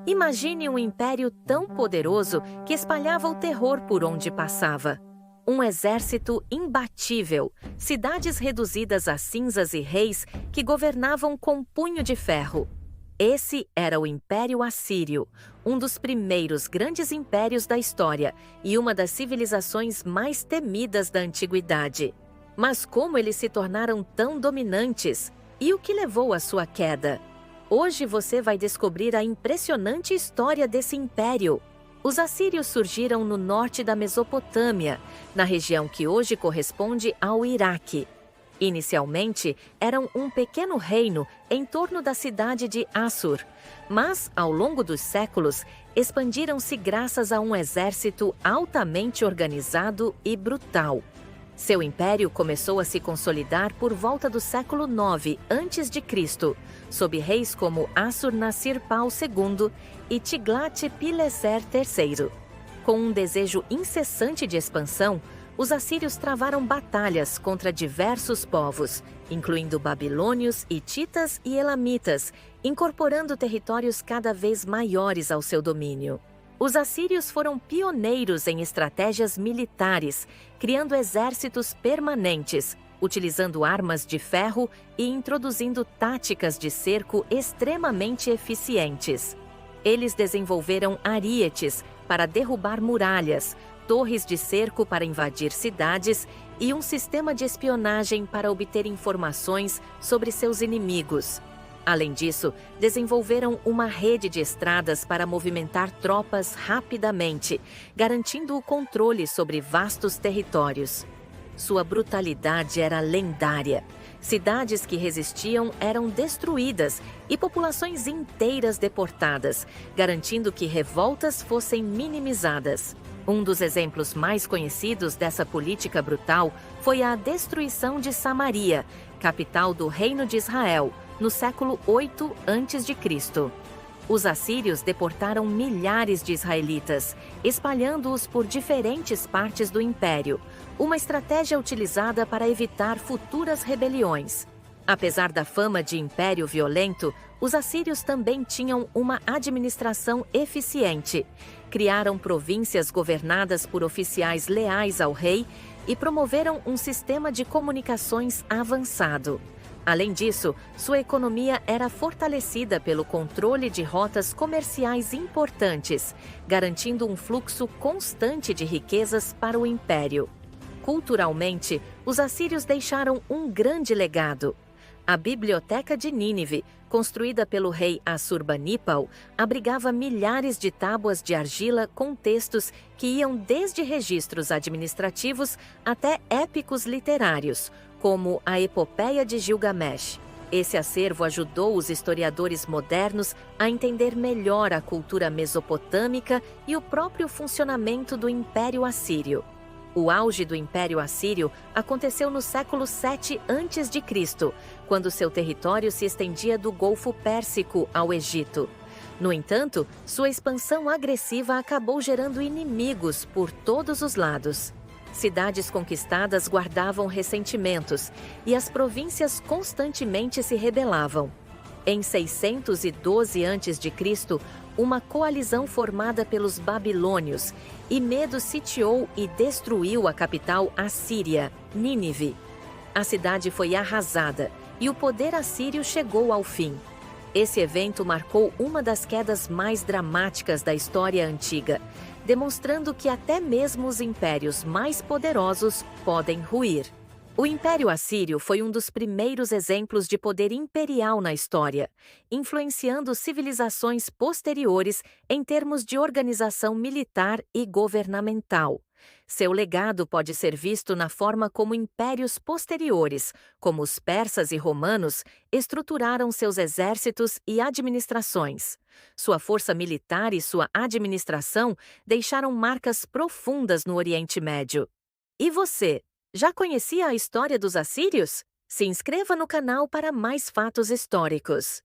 Imagine um império tão poderoso que espalhava o terror por onde passava. Um exército imbatível, cidades reduzidas a cinzas e reis que governavam com punho de ferro. Esse era o Império Assírio, um dos primeiros grandes impérios da história e uma das civilizações mais temidas da antiguidade. Mas como eles se tornaram tão dominantes? E o que levou à sua queda? Hoje você vai descobrir a impressionante história desse império. Os assírios surgiram no norte da Mesopotâmia, na região que hoje corresponde ao Iraque. Inicialmente, eram um pequeno reino em torno da cidade de Assur, mas, ao longo dos séculos, expandiram-se graças a um exército altamente organizado e brutal. Seu império começou a se consolidar por volta do século IX a.C., sob reis como Assur-Nassir-Pal II e Tiglat-Pileser III. Com um desejo incessante de expansão, os assírios travaram batalhas contra diversos povos, incluindo babilônios, hititas e elamitas, incorporando territórios cada vez maiores ao seu domínio. Os assírios foram pioneiros em estratégias militares, criando exércitos permanentes, utilizando armas de ferro e introduzindo táticas de cerco extremamente eficientes. Eles desenvolveram arietes para derrubar muralhas, torres de cerco para invadir cidades e um sistema de espionagem para obter informações sobre seus inimigos. Além disso, desenvolveram uma rede de estradas para movimentar tropas rapidamente, garantindo o controle sobre vastos territórios. Sua brutalidade era lendária. Cidades que resistiam eram destruídas e populações inteiras deportadas, garantindo que revoltas fossem minimizadas. Um dos exemplos mais conhecidos dessa política brutal foi a destruição de Samaria, capital do Reino de Israel, no século 8 a.C. Os assírios deportaram milhares de israelitas, espalhando-os por diferentes partes do império, uma estratégia utilizada para evitar futuras rebeliões. Apesar da fama de império violento, os assírios também tinham uma administração eficiente. Criaram províncias governadas por oficiais leais ao rei e promoveram um sistema de comunicações avançado. Além disso, sua economia era fortalecida pelo controle de rotas comerciais importantes, garantindo um fluxo constante de riquezas para o império. Culturalmente, os assírios deixaram um grande legado. A Biblioteca de Nínive, construída pelo rei Assurbanipal, abrigava milhares de tábuas de argila com textos que iam desde registros administrativos até épicos literários, como a Epopeia de Gilgamesh. Esse acervo ajudou os historiadores modernos a entender melhor a cultura mesopotâmica e o próprio funcionamento do Império Assírio. O auge do Império Assírio aconteceu no século 7 a.C., quando seu território se estendia do Golfo Pérsico ao Egito. No entanto, sua expansão agressiva acabou gerando inimigos por todos os lados. Cidades conquistadas guardavam ressentimentos e as províncias constantemente se rebelavam. Em 612 a.C., uma coalizão formada pelos babilônios e Medo sitiou e destruiu a capital assíria, Nínive. A cidade foi arrasada e o poder assírio chegou ao fim. Esse evento marcou uma das quedas mais dramáticas da história antiga, demonstrando que até mesmo os impérios mais poderosos podem ruir. O Império Assírio foi um dos primeiros exemplos de poder imperial na história, influenciando civilizações posteriores em termos de organização militar e governamental. Seu legado pode ser visto na forma como impérios posteriores, como os persas e romanos, estruturaram seus exércitos e administrações. Sua força militar e sua administração deixaram marcas profundas no Oriente Médio. E você? Já conhecia a história dos assírios? Se inscreva no canal para mais fatos históricos.